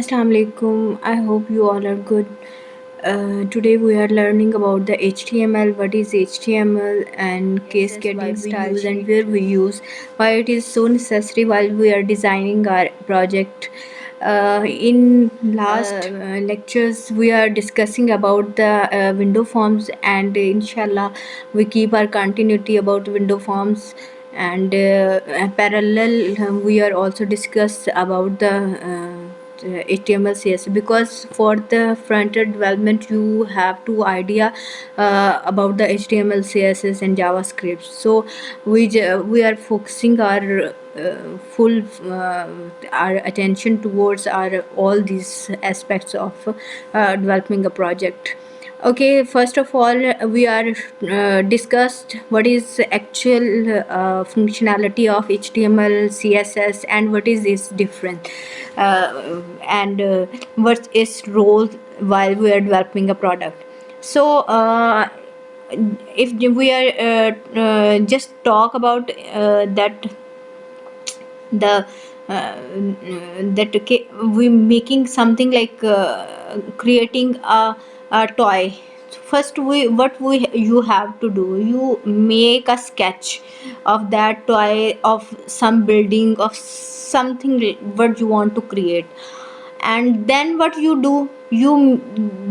Assalamu alaikum. I hope you all are good. Today we are learning about the HTML, what is HTML and case CSS, why getting we style use and it. where we use, why it is so necessary while we are designing our project. In last lectures we are discussing about the window forms, and inshallah we keep our continuity about window forms, and parallel we are also discuss about the HTML CSS, because for the front-end development you have to idea about the HTML CSS and JavaScript. So we are focusing our full our attention towards our all these aspects of developing a project. Okay, first of all, we are discussed what is actual functionality of HTML, CSS, and what is its difference, and what is role while we are developing a product. So, if we are just talk about that the that we making something like creating a toy. First, we what we you have to do, you make a sketch of that toy, of some building, of something what you want to create, and then what you do, you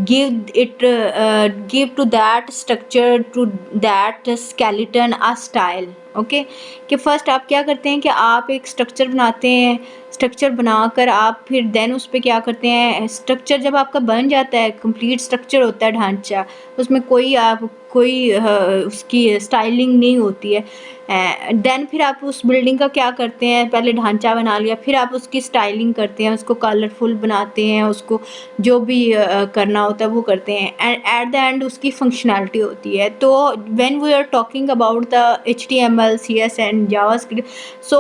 give it give to that structure, to that skeleton a style. Okay कि first आप क्या करते हैं कि आप एक structure बनाते हैं, स्ट्रक्चर बनाकर आप फिर देन उस पे क्या करते हैं, स्ट्रक्चर जब आपका बन जाता है, कंप्लीट स्ट्रक्चर होता है, ढांचा, उसमें कोई आप कोई उसकी स्टाइलिंग नहीं होती है, देन फिर आप उस बिल्डिंग का क्या करते हैं, पहले ढांचा बना लिया, फिर आप उसकी स्टाइलिंग करते हैं, उसको कलरफुल बनाते हैं, उसको जो भी करना होता है वो करते हैं, एंड एट द एंड उसकी फंक्शनैलिटी होती है. तो when we are talking about the HTML, CS and JavaScript, so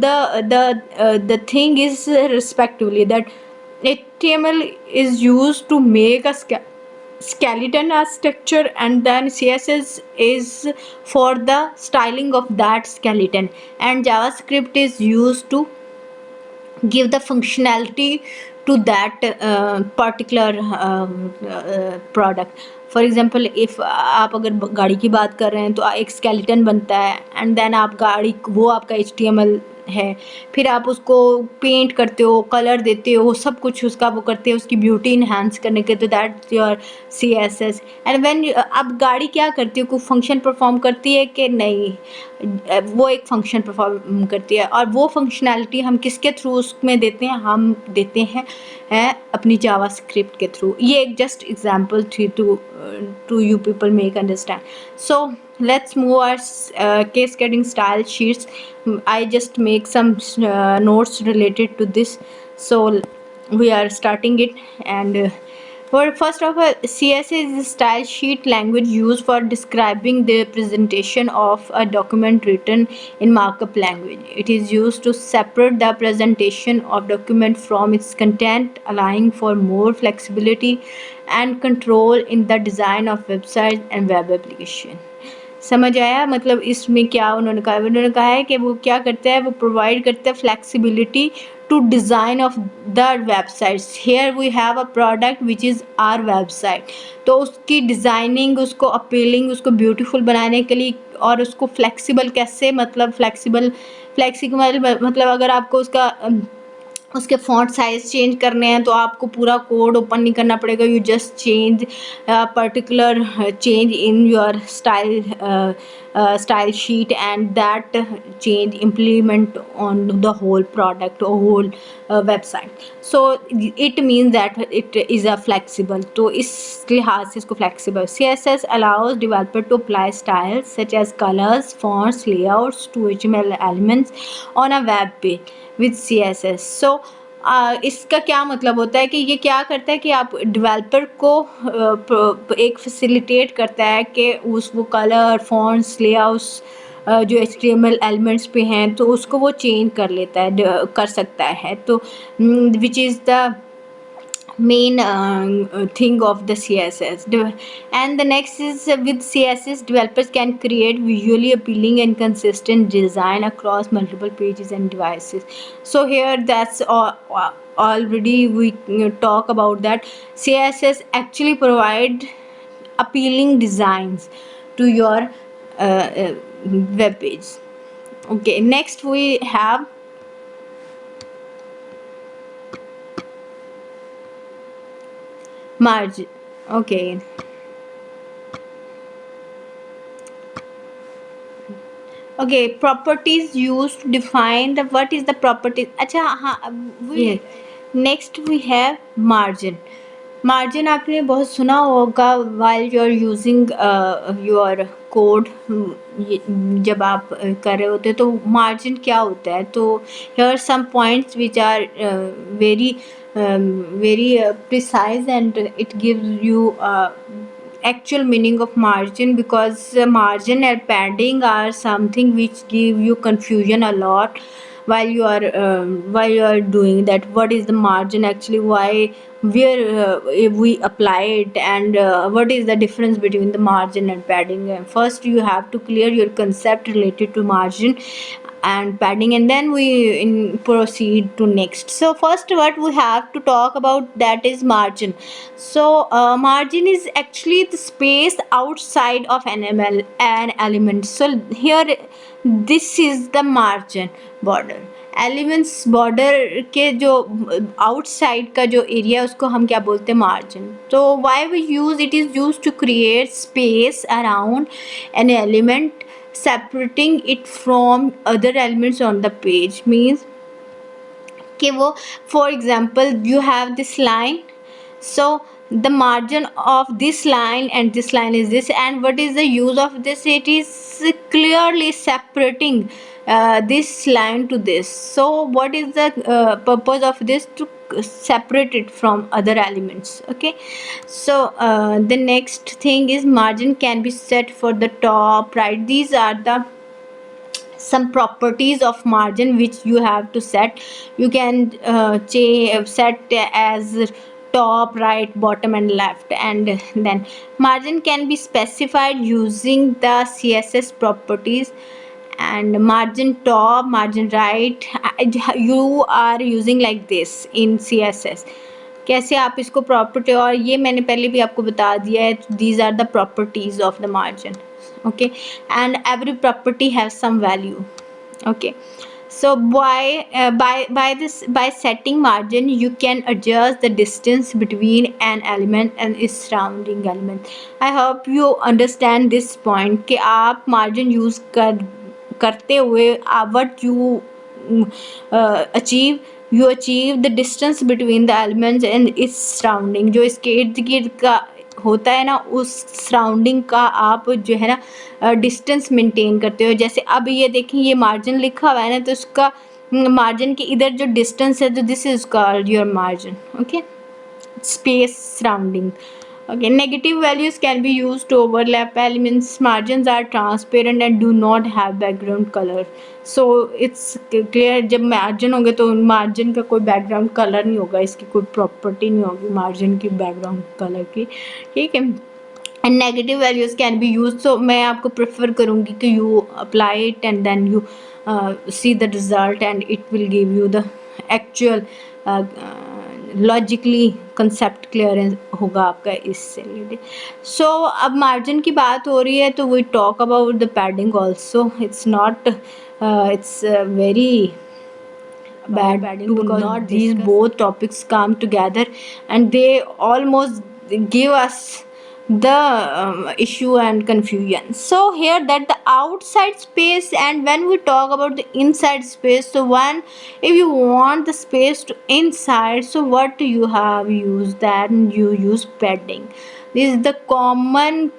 the thing is respectively that HTML is used to make a skeleton as structure, and then CSS is for the styling of that skeleton, and JavaScript is used to give the functionality to that particular product. For example if आप अगर गाड़ी की बात कर रहे हैं तो एक स्केलेटन बनता है, एंड देन आप गाड़ी वो आपका HTML है, फिर आप उसको पेंट करते हो, कलर देते हो, सब कुछ उसका वो करते हो उसकी ब्यूटी इन्हांस करने के, तो that's your CSS. And when अब गाड़ी क्या करती है, कोई फंक्शन परफॉर्म करती है कि नहीं, वो एक फंक्शन परफॉर्म करती है, और वो फंक्शनैलिटी हम किसके थ्रू उसमें देते हैं, हम देते हैं अपनी जावास्क्रिप्ट के थ्रू. ये एक जस्ट एग्जांपल थी to you people make understand. So let's move our case getting style sheets. I just make some notes related to this, so we are starting it. And well, first of all, CSS is a style sheet language used for describing the presentation of a document written in markup language. It is used to separate the presentation of document from its content, allowing for more flexibility and control in the design of websites and web application. समझ आया, मतलब इसमें क्या उन्होंने कहा है कि वो क्या करता है, वो प्रोवाइड करता है flexibility to design of the websites. Here we have a product which is our website, तो उसकी डिज़ाइनिंग, उसको अपीलिंग, उसको ब्यूटीफुल बनाने के लिए, और उसको फ्लेक्सिबल कैसे, मतलब फ्लेक्सिबल मतलब अगर आपको उसके फ़ॉन्ट साइज़ चेंज करने हैं तो आपको पूरा कोड ओपन नहीं करना पड़ेगा, you just change particular change in your style sheet, and that change implement on the whole product or whole website. So it means that it is a flexible, तो इस लिहाज से इसको flexible. CSS allows developer to apply styles such as colors, fonts, layouts to HTML elements on a web page with CSS. So इसका क्या मतलब होता है कि ये क्या करता है कि आप डेवलपर को एक फैसिलिटेट करता है कि उस वो कलर, फॉन्ट्स, लेआउट्स जो HTML एलिमेंट्स पे हैं तो उसको वो चेंज कर लेता है, कर सकता है, तो which is the main thing of the CSS. And the next is with CSS, developers can create visually appealing and consistent design across multiple pages and devices. So here that's already we talk about that CSS actually provide appealing designs to your web page. Okay, next we have margin. Okay, okay, properties used to define the what is the property. अच्छा हाँ, we next we have margin. Margin आपने बहुत सुना होगा while you are using your code. जब आप कर रहे होते हैं तो मार्जिन क्या होता है, तो here are some points which are very precise, and it gives you actual meaning of margin, because margin and padding are something which give you confusion a lot while you are doing that. What is the margin actually, why, where if we apply it, and what is the difference between the margin and padding. And first you have to clear your concept related to margin and padding, and then we proceed to next. So first what we have to talk about, that is margin. So margin is actually the space outside of an element. So here this is the margin border. Elements border के जो outside का जो area उसको हम क्या बोलते हैं, margin. तो why we use it, is use to create space around an element separating it from other elements on the page. Means कि वो, for example you have this line, so the margin of this line and this line is this, and what is the use of this, it is clearly separating this line to this. So what is the purpose of this, to separate it from other elements. Okay, so the next thing is margin can be set for the top right. These are the some properties of margin which you have to set. You can set as top, right, bottom and left. And then margin can be specified using the CSS properties. And margin top, margin right, you are using like this in CSS. कैसे आप इसको property, और ये मैंने पहले भी आपको बता दिया है, these are the properties of the margin. Okay, and every property has some value. Okay, so by setting margin you can adjust the distance between an element and its surrounding element. I hope you understand this point कि आप margin use करते हुए what you achieve, you achieve the distance between the elements and its surrounding. जो इसके इर्द गिर्द का होता है ना, उस सराउंडिंग का आप जो है ना डिस्टेंस मेंटेन करते हो. जैसे अब ये देखें, ये मार्जिन लिखा हुआ है ना, तो उसका मार्जिन के इधर जो डिस्टेंस है, तो this is called your margin. Okay, space surrounding. Okay, negative values can be used to overlap elements. Margins are transparent and do not have background color. So it's clear, जब margin होंगे तो margin का कोई background colour नहीं होगा, इसकी कोई property नहीं होगी मार्जिन की बैकग्राउंड कलर की. ठीक है, and negative values can be use. So मैं आपको प्रेफर करूँगी कि you apply it and then you see the result, and it will give you the actual logically concept clear होगा आपका इससे रिलेटेड. सो अब मार्जिन की बात हो रही है तो we talk about the padding also. It's not it's very bad padding, because these both topics come together and they almost give us the issue and confusion. So here that the outside space, and when we talk about the inside space, so one, if you want the space to inside, so what do you have used, that you use padding. This is the common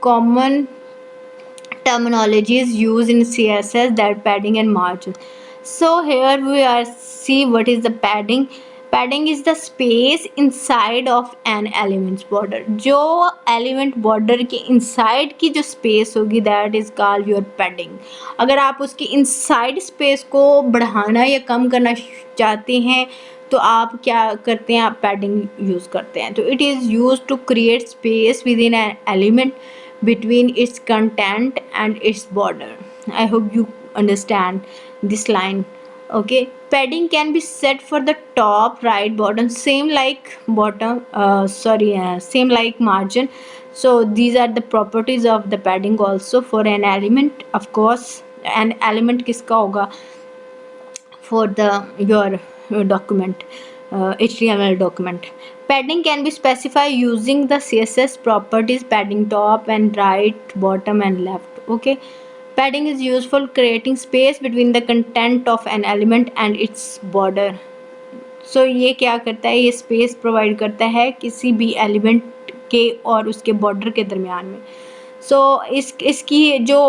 terminologies used in CSS, that padding and margin. So here we are see what is the padding. Padding is the space inside of an elements border. जो element border के inside की जो space होगी, that is called your padding. अगर आप उसकी inside space को बढ़ाना या कम करना चाहते हैं तो आप क्या करते हैं, आप पैडिंग यूज़ करते हैं. तो it is use to create space within an element between its content and its border. I hope you understand this line. Okay, padding can be set for the top, right, bottom, same like bottom, same like margin. So these are the properties of the padding also for an element. Of course, an element किसका होगा for your document, HTML document. Padding can be specified using the CSS properties padding top and right, bottom and left. Okay, padding is useful creating space between the content of an element and its border. So ये क्या करता है, ये space provide करता है किसी भी element के और उसके बॉर्डर के दरमियान में. सो इसकी जो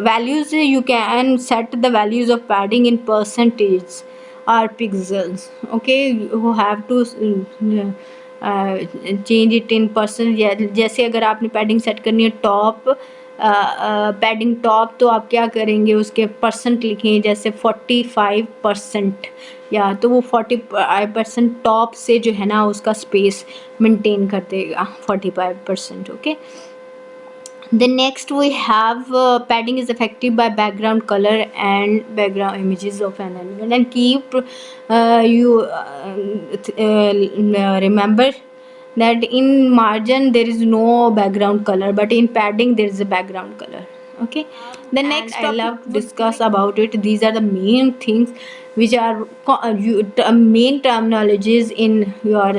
values, you can set the values of padding in percentage और pixels. Okay, you have to change it in percent. जैसे अगर आपने पैडिंग सेट करनी है टॉप, पैडिंग टॉप, तो आप क्या करेंगे, उसके परसेंट लिखें, जैसे 45%, या तो वो 45% टॉप से जो है ना उसका स्पेस मेंटेन कर देगा 45%. Okay, the next we have padding is affected by background color and background images of an element, and keep you remember that in margin there is no background color, but in padding there is a background color. Okay, the next topic I love to discuss about it. These are the main things which are main terminologies in your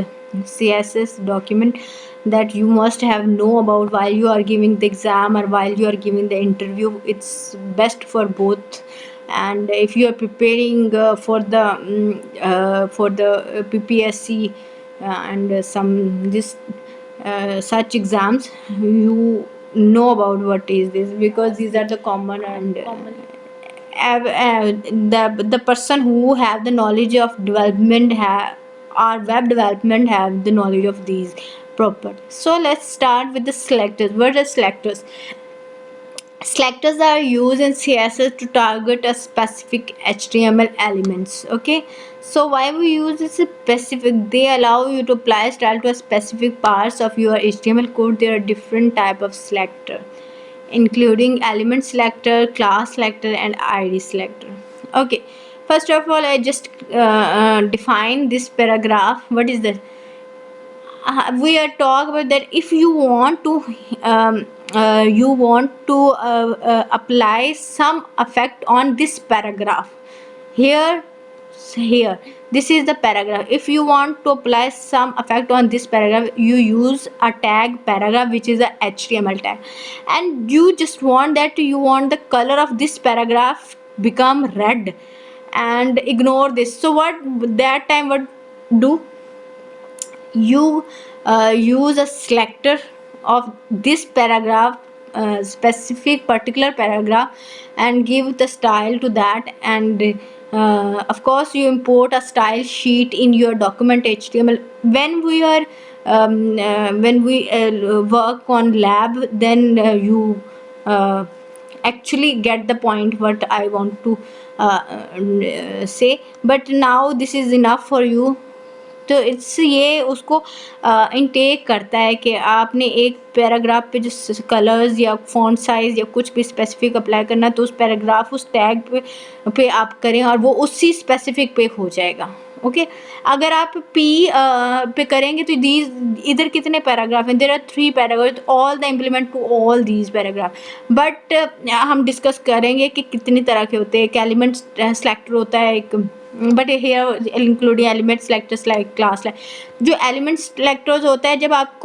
CSS document that you must have know about while you are giving the exam or while you are giving the interview. It's best for both. And if you are preparing for the PPSC and some this such exams, you know about what is this, because these are the common. And the person who have the knowledge of development or web development have the knowledge of these proper. So let's start with the selectors. What are selectors? Selectors are used in CSS to target a specific HTML elements. Okay, so why we use this specific? They allow you to apply style to a specific parts of your HTML code. There are different type of selector, including element selector, class selector and ID selector. Okay, first of all I just define this paragraph. What is that? We are talking about that if you want to apply some effect on this paragraph. Here this is the paragraph. If you want to apply some effect on this paragraph, you use a tag paragraph, which is a HTML tag, and you just want that you want the color of this paragraph become red and ignore this. So what that time what do you use a selector of this paragraph, specific particular paragraph, and give the style to that. And of course you import a style sheet in your document HTML. When we are when we work on lab, then you actually get the point what I want to say. But now this is enough for you. तो it's ये उसको intake करता है कि आपने एक paragraph पे जो कलर्स या फॉन्ट साइज़ या कुछ भी स्पेसिफिक अप्लाई करना, तो उस पैराग्राफ उस टैग पे आप करें और वो उसी स्पेसिफिक पे हो जाएगा. ओके, अगर आप पी पे करेंगे तो दीज इधर कितने पैराग्राफ हैं, there are 3 paragraph, all the implement to all these paragraph. But हम डिस्कस करेंगे कि कितनी तरह के होते हैं. एक एलिमेंट सेलेक्टर होता है, एक but here including element selectors like class like. जो एलिमेंट सेलेक्टर्स होता है, जब आप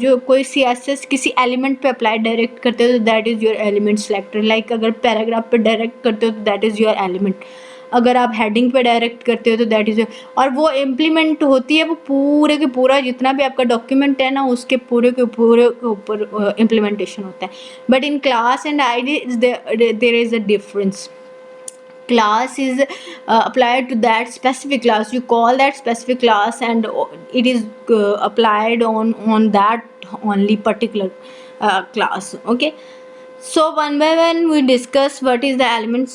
जो कोई CSS किसी एलिमेंट पे अप्लाई डायरेक्ट करते हो तो that is your element selector. Like अगर पैराग्राफ पे डायरेक्ट करते हो तो दैट इज़ योर एलिमेंट. अगर आप हेडिंग पे डायरेक्ट करते हो तो दैट इज़, और वो इम्प्लीमेंट होती है वो पूरे के पूरा जितना भी आपका डॉक्यूमेंट है ना उसके पूरे के ऊपर इम्प्लीमेंटेशन होता है. But in class and ID there is a difference. Class is applied to that specific class. You call that specific class and it is applied on that only particular class. Okay, So one by one we discuss what is the elements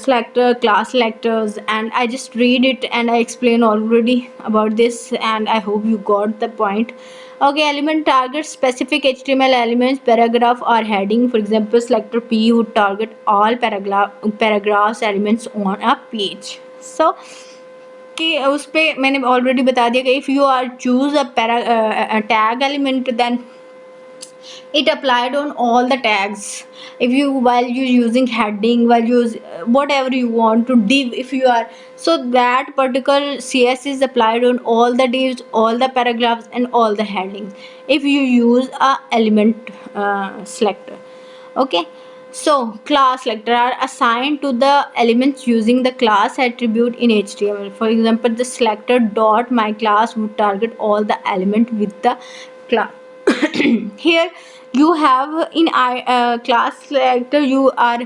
selector, class selectors, and I just read it and I explain already about this, and I hope you got the point. Okay, element targets specific HTML elements, paragraph or heading. For example, selector P would target all paragraphs elements on a page. So कि उस पे मैंने already बता दिया कि if you are choose a tag element then it applied on all the tags. If you while you using heading, while use whatever you want to div, if you are, so that particular cs is applied on all the divs, all the paragraphs and all the headings if you use a element selector. Okay, so class selector are assigned to the elements using the class attribute in HTML. For example, the selector dot my class would target all the element with the class. Here you have in class selector you are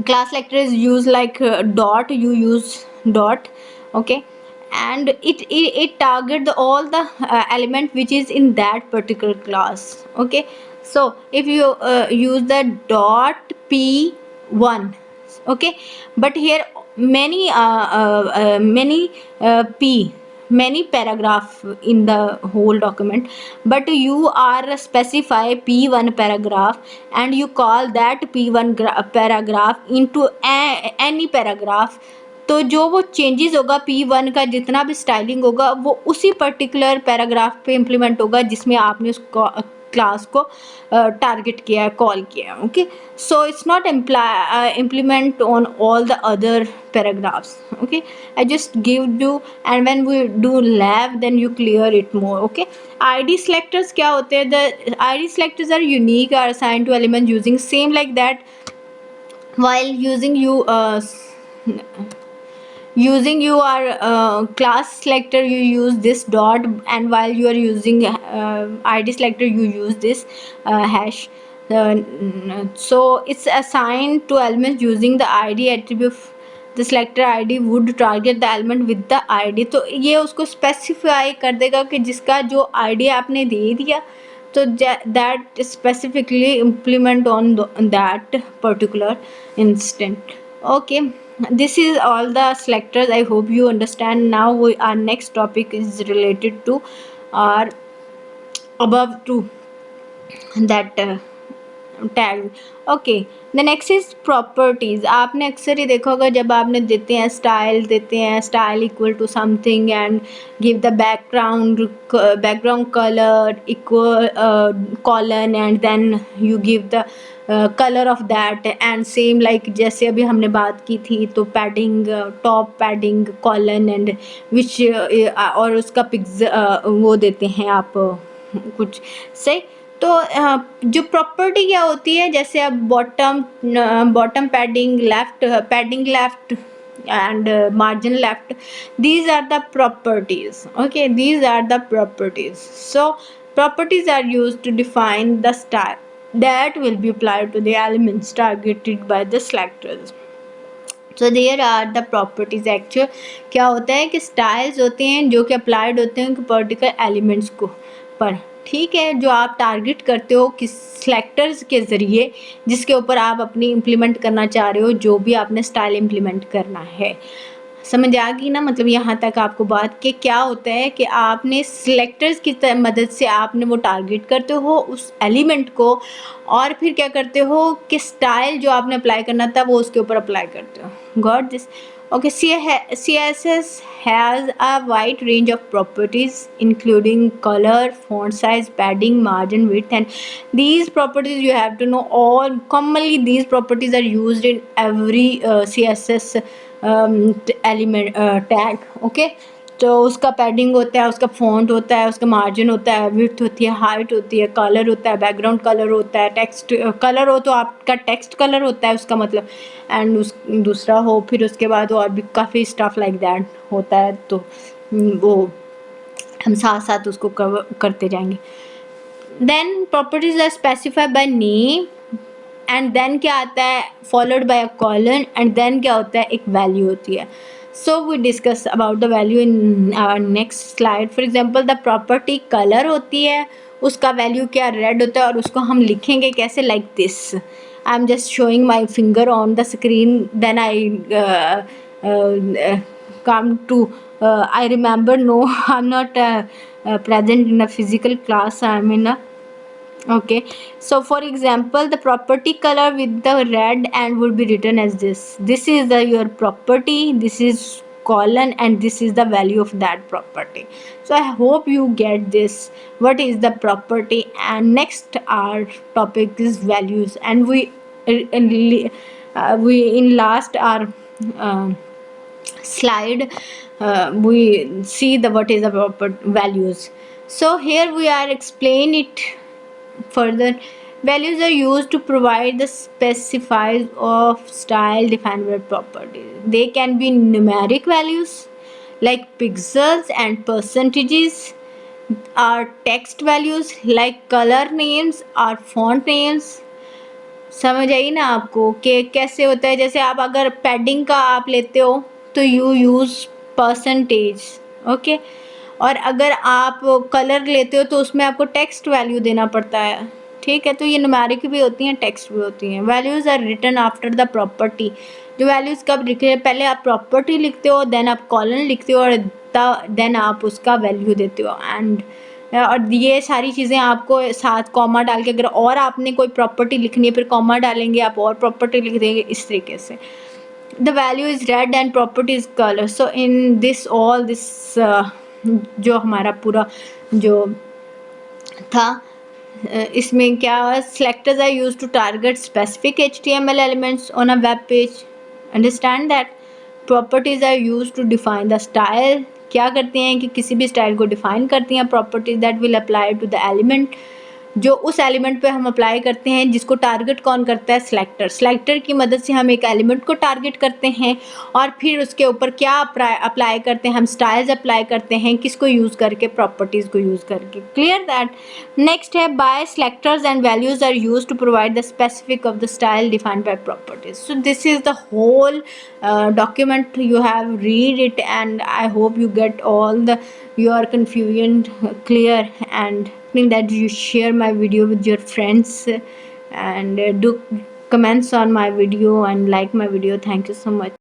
class selector is used like dot, you use dot. Okay, and it target all the element which is in that particular class. Okay, so if you use the dot p1, okay, but here many paragraph in the whole document, but you are specify p1 paragraph and you call that p1 paragraph into any paragraph, तो जो वो changes होगा p1 का जितना भी styling होगा वो उसी पर्टिकुलर पैराग्राफ पे इम्प्लीमेंट होगा जिसमें आपने उस क्लास को टारगेट किया है, कॉल किया है. Okay, so it's not implement on all the other paragraphs. Okay, I just give you, and when we do lab then you clear it more. Okay, id selectors क्या होते हैं? The id selectors are unique, are assigned to elements using same like that while using your class selector you use this dot, and while you are using id selector you use this hash. So it's assigned to elements using the id attribute. The selector id would target the element with the id. तो ये उसको specify कर देगा कि जिसका जो id आपने दे दिया तो that specifically implement on that particular instant. Okay, this is all the selectors. I hope you understand. Now our next topic is related to our above two that tag. Okay, the next is properties. आपने अक्सर ही देखा होगा जब आपने देते हैं style equal to something and give the background colour equal colon and then you give the colour of that and same like जैसे अभी हमने बात की थी तो padding, top padding, colon and which और उसका पिक्स वो देते हैं आप कुछ सही. तो जो प्रॉपर्टी क्या होती है, जैसे अब bottom padding left and margin left, these are the properties. Okay, these are the properties. So properties are used to define the style that will be applied to the elements targeted by the selectors. So there are the properties. Actual क्या होता है कि styles होते हैं जो कि applied होते हैं पर्टिकुलर एलिमेंट्स को पर. ठीक है, जो आप टारगेट करते हो किस सेलेक्टर्स के ज़रिए जिसके ऊपर आप अपनी इम्प्लीमेंट करना चाह रहे हो, जो भी आपने स्टाइल इम्प्लीमेंट करना है. समझ आ गई ना, मतलब यहाँ तक आपको बात कि क्या होता है कि आपने सिलेक्टर्स की मदद से आपने वो टारगेट करते हो उस एलिमेंट को और फिर क्या करते हो कि स्टाइल जो आपने अप्लाई करना था वो उसके ऊपर अप्लाई करते हो. Got this? Okay, CSS has a wide range of properties including color, font size, padding, margin, width, and these properties you have to know. All commonly these properties are used in every CSS element tag. Okay, तो उसका padding होता है, उसका font होता है, उसका margin होता है, विड्थ होती है, हाइट होती है, कलर होता है, बैकग्राउंड कलर होता है, टेक्स्ट कलर हो तो आपका टेक्स्ट कलर होता है उसका मतलब, एंड दूसरा हो फिर उसके बाद और भी काफ़ी स्टफ लाइक दैट होता है. तो वो हम साथ साथ उसको कवर करते जाएंगे. Then properties are specified by name and then क्या आता है followed by a colon and then क्या होता है एक वैल्यू होती है. So we discuss about the value in our next slide. For example, the property color होती है, उसका वैल्यू क्या रेड होता है और उसको हम लिखेंगे कैसे, like this. I am just showing my finger on the screen, then I come to I remember, no, I'm not present in a physical class, I'm in a, okay. So for example, the property color with the red and would be written as this is the your property, this is colon, and this is the value of that property. So I hope you get this, what is the property. And next our topic is values, and we in last our slide we see the what is the proper values. So here we are explain it further. Values are used to provide the specifiers of style defined by properties. They can be numeric values like pixels and percentages, or text values like color names or font names. समझ आई ना आपको कि कैसे होता है. जैसे आप अगर पैडिंग का आप लेते हो तो यू यूज़ परसेंटेज, ओके. और अगर आप कलर लेते हो तो उसमें आपको टेक्स्ट वैल्यू देना पड़ता है, ठीक है. तो ये न्यूमेरिक भी होती हैं, टेक्स्ट भी होती हैं. Values are written after the property. जो वैल्यूज़ कब लिखे हैं, पहले आप प्रॉपर्टी लिखते हो, देन आप कॉलन लिखते हो, और देन आप उसका वैल्यू देते हो. एंड और ये सारी चीज़ें आपको साथ कॉमा डाल के, अगर और आपने कोई प्रॉपर्टी लिखनी है फिर कॉमा डालेंगे, आप और प्रॉपर्टी लिख देंगे, इस तरीके से. The value is red and property is colour. So in this all this जो हमारा पूरा जो था इसमें क्या, selectors are use to target specific HTML elements on a web page. Understand that. Properties are use to define the style. क्या करते हैं कि किसी भी स्टाइल को डिफाइन करती हैं properties that will apply to the element, जो उस एलिमेंट पे हम अप्लाई करते हैं, जिसको टारगेट कौन करता है, सिलेक्टर. सिलेक्टर की मदद से हम एक एलिमेंट को टारगेट करते हैं और फिर उसके ऊपर क्या अप्लाई करते हैं, हम स्टाइल्स अप्लाई करते हैं, किसको यूज़ करके, प्रॉपर्टीज़ को यूज़ करके. Clear that. नेक्स्ट है by selectors and values are use to provide the specific of the style defined by properties. So this is the whole document. You have read it and I hope you get all the your confusion clear, and that you share my video with your friends, and do comments on my video and like my video. Thank you so much.